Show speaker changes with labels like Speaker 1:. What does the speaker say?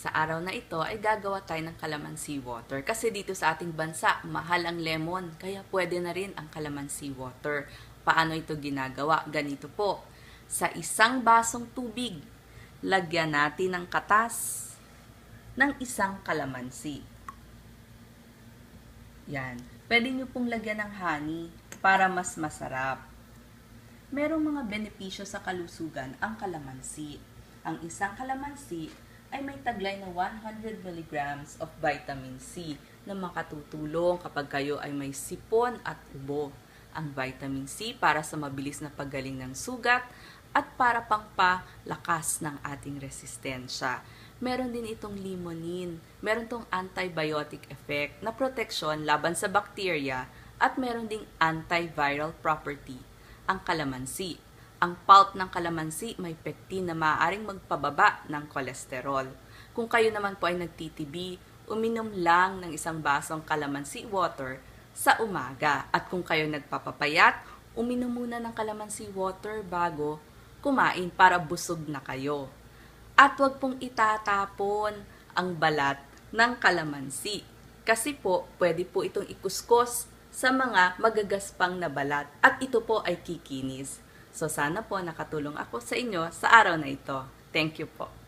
Speaker 1: Sa araw na ito ay gagawa tayo ng calamansi water. Kasi dito sa ating bansa, mahal ang lemon. Kaya pwede na rin ang calamansi water. Paano ito ginagawa? Ganito po. Sa isang basong tubig, lagyan natin ng katas ng isang calamansi. Yan. Pwede nyo pong lagyan ng honey para mas masarap. Merong mga benepisyo sa kalusugan ang kalamansi. Ang isang kalamansi ay may taglay na 100 mg of vitamin C na makatutulong kapag kayo ay may sipon at ubo. Ang vitamin C para sa mabilis na paggaling ng sugat at para pangpalakas ng ating resistensya. Meron din itong limonene. Meron itong antibiotic effect na proteksyon laban sa bakterya at meron ding antiviral property ang kalamansi. Ang pulp ng kalamansi may pectin na maaaring magpababa ng kolesterol. Kung kayo naman po ay nagtitibi, uminom lang ng isang basong kalamansi water sa umaga. At kung kayo nagpapapayat, uminom muna ng kalamansi water bago kumain para busog na kayo. At huwag pong itatapon ang balat ng kalamansi. Kasi po, pwede po itong ikuskos sa mga magagaspang na balat at ito po ay kikinis. So sana po nakatulong ako sa inyo sa araw na ito. Thank you po.